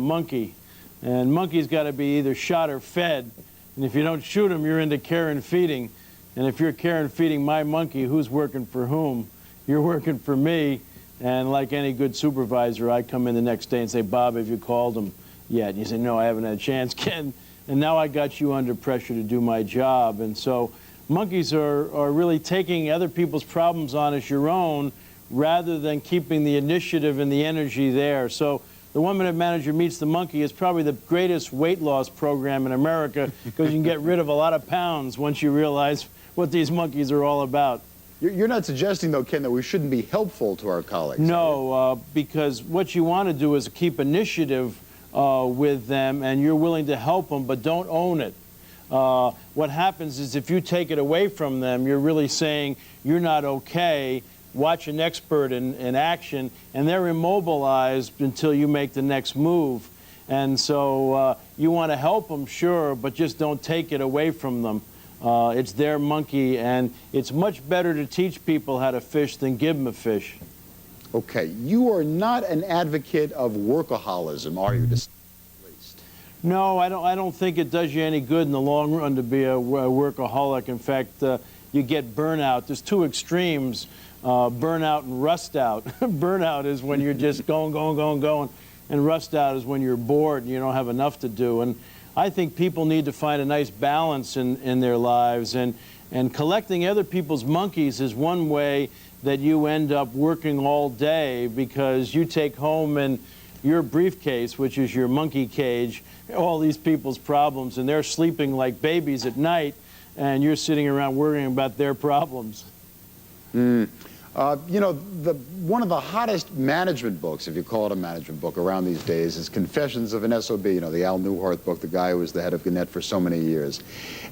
monkey, and monkey's got to be either shot or fed, and if you don't shoot them, you're into care and feeding, and if you're care and feeding my monkey, who's working for whom? You're working for me, and like any good supervisor, I come in the next day and say, Bob, have you called him yet? And you say, no, I haven't had a chance, Ken, and now I got you under pressure to do my job. And so monkeys are really taking other people's problems on as your own rather than keeping the initiative and the energy there. So the 1 Minute Manager Meets the Monkey is probably the greatest weight loss program in America because you can get rid of a lot of pounds once you realize what these monkeys are all about. You're not suggesting, though, Ken, that we shouldn't be helpful to our colleagues. No, because what you want to do is keep initiative with them, and you're willing to help them, but don't own it. What happens is if you take it away from them, you're really saying you're not okay. Watch an expert in action, and they're immobilized until you make the next move. And so you want to help them, sure, but just don't take it away from them. It's their monkey, and it's much better to teach people how to fish than give them a fish. Okay, you are not an advocate of workaholism, are you? No, I don't think it does you any good in the long run to be a workaholic. In fact, you get burnout. There's two extremes. Burnout and rust out. Burnout is when you're just going, and rust out is when you're bored and you don't have enough to do. And I think people need to find a nice balance in their lives, and collecting other people's monkeys is one way that you end up working all day because you take home in your briefcase, which is your monkey cage, all these people's problems, and they're sleeping like babies at night, and you're sitting around worrying about their problems. You know, one of the hottest management books, if you call it a management book around these days, is Confessions of an SOB, you know, the Al Newhart book, the guy who was the head of Gannett for so many years.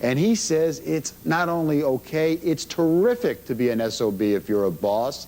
And he says it's not only okay, it's terrific to be an SOB if you're a boss.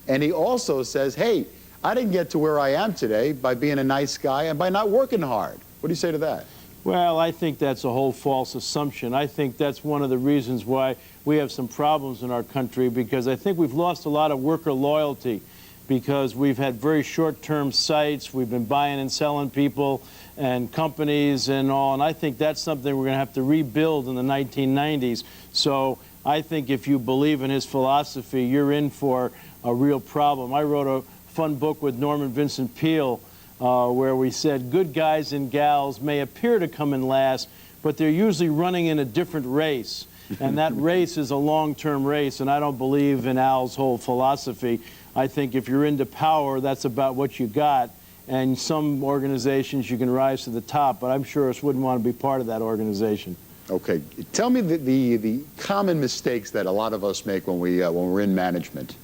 And he also says, hey, I didn't get to where I am today by being a nice guy and by not working hard. What do you say to that? Well, I think that's a whole false assumption. I think that's one of the reasons why we have some problems in our country, because I think we've lost a lot of worker loyalty because we've had very short-term sites. We've been buying and selling people and companies and all, and I think that's something we're going to have to rebuild in the 1990s. So I think if you believe in his philosophy, you're in for a real problem. I wrote a fun book with Norman Vincent Peale where we said good guys and gals may appear to come in last, but they're usually running in a different race. And that race is a long-term race, and I don't believe in Al's whole philosophy. I think if you're into power, that's about what you got. And some organizations you can rise to the top, but I'm sure us wouldn't want to be part of that organization. Okay. Tell me the common mistakes that a lot of us make when we're in management.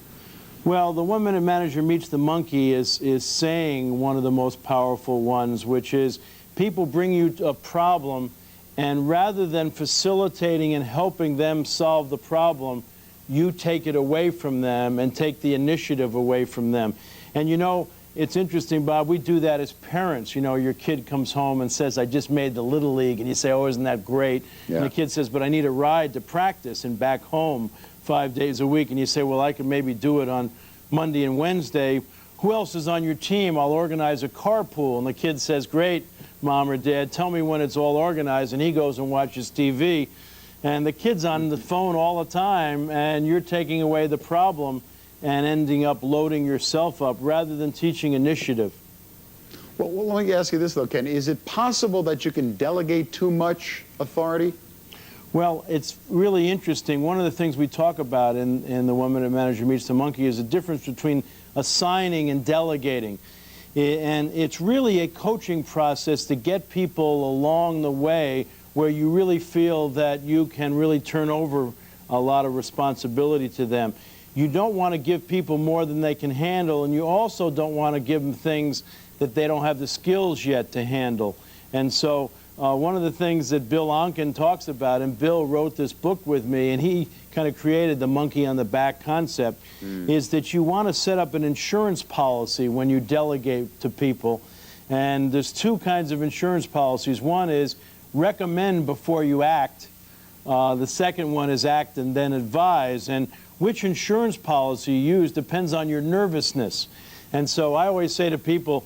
Well, the 1 Minute Manager Meets the Monkey is saying one of the most powerful ones, which is people bring you a problem, and rather than facilitating and helping them solve the problem, you take it away from them and take the initiative away from them. And you know, it's interesting, Bob, we do that as parents. You know, your kid comes home and says, I just made the Little League, and you say, oh, isn't that great? Yeah. And the kid says, but I need a ride to practice and back home 5 days a week. And you say, well, I could maybe do it on Monday and Wednesday. Who else is on your team? I'll organize a carpool. And the kid says, great, Mom or Dad, tell me when it's all organized. And he goes and watches TV. And the kid's on the phone all the time, and you're taking away the problem and ending up loading yourself up rather than teaching initiative. Well, let me ask you this, though, Ken. Is it possible that you can delegate too much authority? Well, it's really interesting. One of the things we talk about in the 1 Minute Manager Meets the Monkey is the difference between assigning and delegating. And it's really a coaching process to get people along the way where you really feel that you can really turn over a lot of responsibility to them. You don't want to give people more than they can handle, and you also don't want to give them things that they don't have the skills yet to handle. And so one of the things that Bill Onken talks about, and Bill wrote this book with me, and he kind of created the monkey on the back concept, is that you want to set up an insurance policy when you delegate to people. And there's two kinds of insurance policies. One is recommend before you act. The second one is act and then advise. And which insurance policy you use depends on your nervousness. And so I always say to people,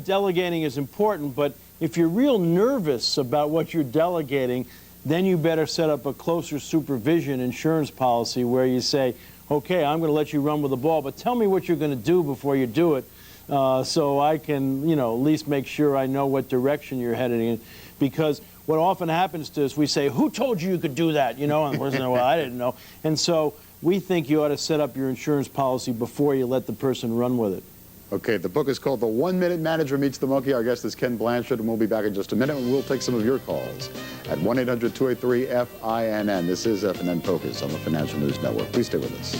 delegating is important, but if you're real nervous about what you're delegating, then you better set up a closer supervision insurance policy where you say, okay, I'm going to let you run with the ball, but tell me what you're going to do before you do it, so I can, you know, at least make sure I know what direction you're heading in. Because what often happens to us, we say, who told you could do that? You know, and we're saying, well, I didn't know. And so we think you ought to set up your insurance policy before you let the person run with it. Okay, the book is called The 1 Minute Manager Meets the Monkey. Our guest is Ken Blanchard, and we'll be back in just a minute, and we'll take some of your calls at 1-800-283-FINN. This is FNN Focus on the Financial News Network. Please stay with us.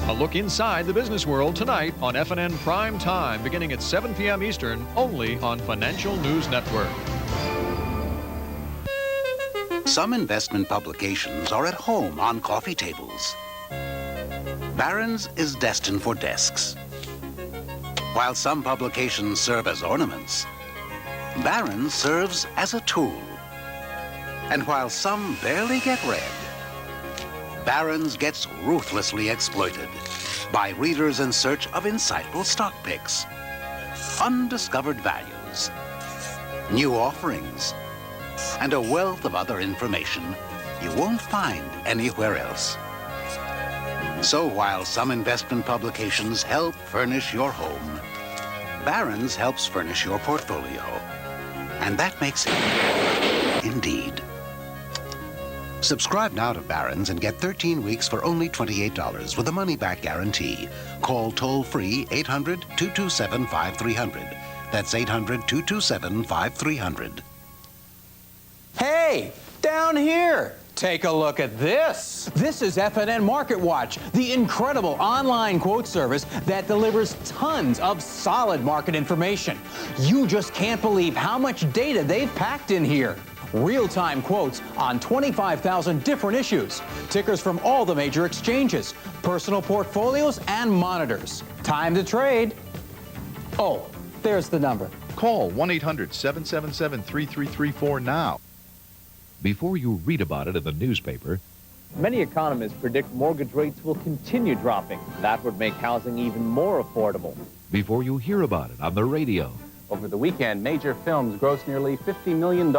A look inside the business world tonight on FNN Prime Time, beginning at 7 p.m. Eastern, only on Financial News Network. Some investment publications are at home on coffee tables. Barron's is destined for desks. While some publications serve as ornaments, Barron's serves as a tool. And while some barely get read, Barron's gets ruthlessly exploited by readers in search of insightful stock picks, undiscovered values, new offerings, and a wealth of other information you won't find anywhere else. So while some investment publications help furnish your home, Barron's helps furnish your portfolio. And that makes it indeed. Subscribe now to Barron's and get 13 weeks for only $28 with a money-back guarantee. Call toll-free 800-227-5300. That's 800-227-5300. Hey, down here, take a look at this. This is FNN Market Watch, the incredible online quote service that delivers tons of solid market information. You just can't believe how much data they've packed in here. Real-time quotes on 25,000 different issues, tickers from all the major exchanges, personal portfolios, and monitors. Time to trade. Oh, there's the number. Call 1-800-777-3334 now. Before you read about it in the newspaper, many economists predict mortgage rates will continue dropping. That would make housing even more affordable. before you hear about it on the radio, Over the weekend, major films grossed nearly $50 million.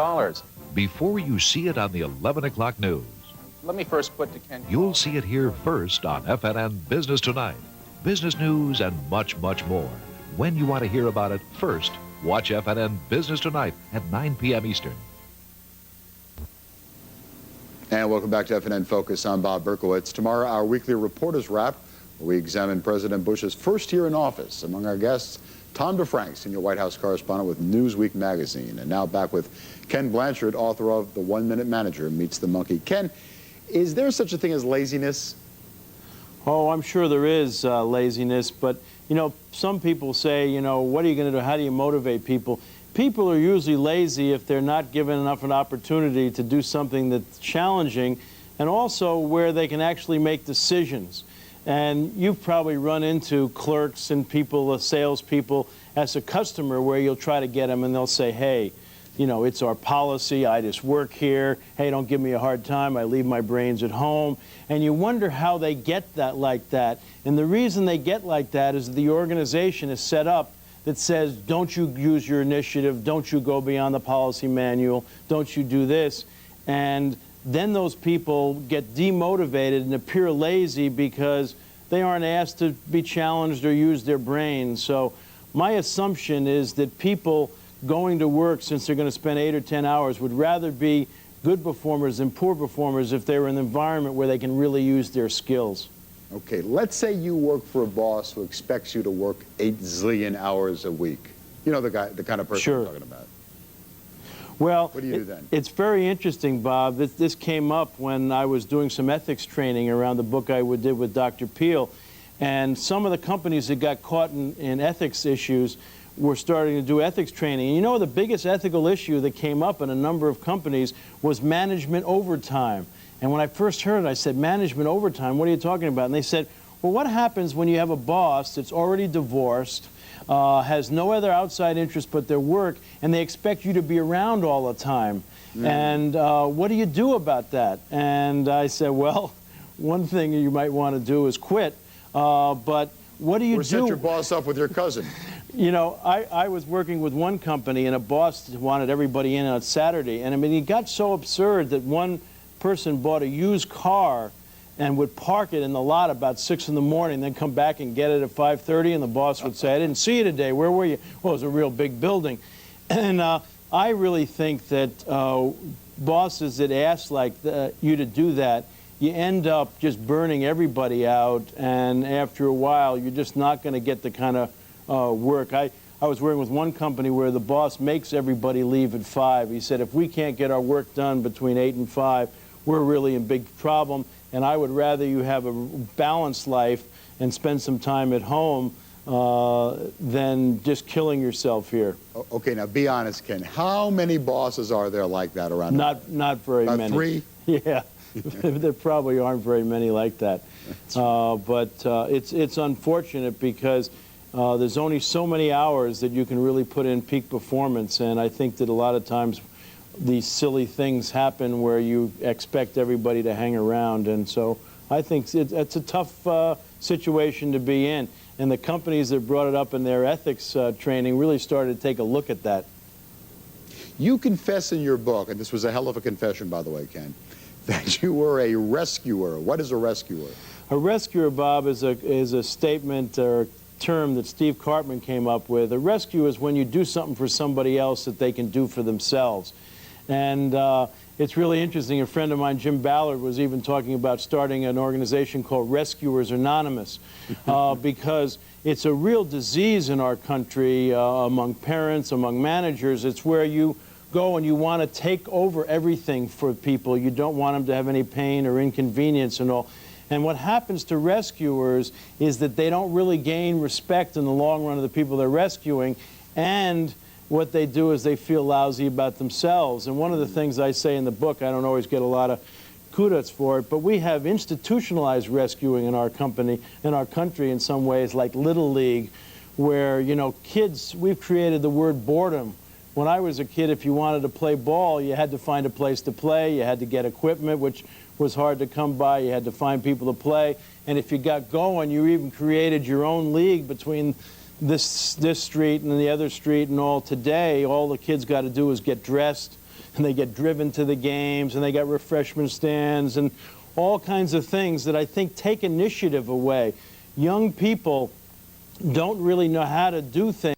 before you see it on the 11 o'clock news. Let me first put to Ken. You'll see it here first on FNN Business Tonight. Business news and much, much more. When you want to hear about it first, watch FNN Business Tonight at 9 p.m. Eastern. And welcome back to FNN Focus. I'm Bob Berkowitz. Tomorrow, our weekly Reporters Wrap, where we examine President Bush's first year in office. Among our guests, Tom DeFrank, senior White House correspondent with Newsweek magazine. And now back with Ken Blanchard, author of The 1 Minute Manager Meets the Monkey. Ken, is there such a thing as laziness? Oh, I'm sure there is laziness, but, you know, some people say, you know, what are you going to do? How do you motivate people? People are usually lazy if they're not given enough an opportunity to do something that's challenging and also where they can actually make decisions. And you've probably run into clerks and people, salespeople, as a customer where you'll try to get them and they'll say, hey, you know, it's our policy, I just work here, hey, don't give me a hard time, I leave my brains at home. And you wonder how they get that like that. And the reason they get like that is the organization is set up that says, don't you use your initiative, don't you go beyond the policy manual, don't you do this. And then those people get demotivated and appear lazy because they aren't asked to be challenged or use their brains. So my assumption is that people going to work, since they're going to spend 8 or 10 hours, would rather be good performers than poor performers if they were in an environment where they can really use their skills. Okay, let's say you work for a boss who expects you to work 8 zillion hours a week. You know the kind of person Sure. I'm talking about. Well, What do you do then? It's very interesting, Bob. This came up when I was doing some ethics training around the book I did with Dr. Peel. And some of the companies that got caught in ethics issues were starting to do ethics training. And you know, the biggest ethical issue that came up in a number of companies was management overtime. And when I first heard it, I said, management overtime, what are you talking about? And they said, Well, what happens when you have a boss that's already divorced, has no other outside interest but their work, and they expect you to be around all the time? And what do you do about that? And I said, well, one thing you might want to do is quit, but what do you do? Or set your boss up with your cousin. You know, I was working with one company, and a boss wanted everybody in on Saturday, and I mean, it got so absurd that one person bought a used car and would park it in the lot about 6 in the morning, then come back and get it at 5:30, and the boss would say, I didn't see you today, where were you? Well, it was a real big building. And I really think that bosses that ask like you to do that, you end up just burning everybody out, and after a while, you're just not going to get the kind of work. I was working with one company where the boss makes everybody leave at 5. He said, if we can't get our work done between 8 and 5, we're really in big problem, and I would rather you have a balanced life and spend some time at home than just killing yourself here. Okay, now be honest, Ken. How many bosses are there like that around? Not very About many. 3? Yeah, there probably aren't very many like that. But it's unfortunate because there's only so many hours that you can really put in peak performance, and I think that a lot of times these silly things happen where you expect everybody to hang around, and so I think it's a tough situation to be in. And the companies that brought it up in their ethics training really started to take a look at that. You confess in your book, and this was a hell of a confession, by the way, Ken, that you were a rescuer. What is a rescuer? A rescuer, Bob, is a statement or term that Steve Cartman came up with. A rescue is when you do something for somebody else that they can do for themselves. And it's really interesting. A friend of mine, Jim Ballard, was even talking about starting an organization called Rescuers Anonymous because it's a real disease in our country among parents, among managers. It's where you go and you want to take over everything for people. You don't want them to have any pain or inconvenience and all. And what happens to rescuers is that they don't really gain respect in the long run of the people they're rescuing, and what they do is they feel lousy about themselves. And one of the things I say in the book, I don't always get a lot of kudos for it, but we have institutionalized rescuing in our company, in our country in some ways, like Little League, where, you know, kids, we've created the word boredom. When I was a kid, if you wanted to play ball, you had to find a place to play, you had to get equipment, which was hard to come by, you had to find people to play, and if you got going, you even created your own league between this street and the other street and all. Today, all the kids got to do is get dressed, and they get driven to the games, and they got refreshment stands and all kinds of things that I think take initiative away. Young people don't really know how to do things.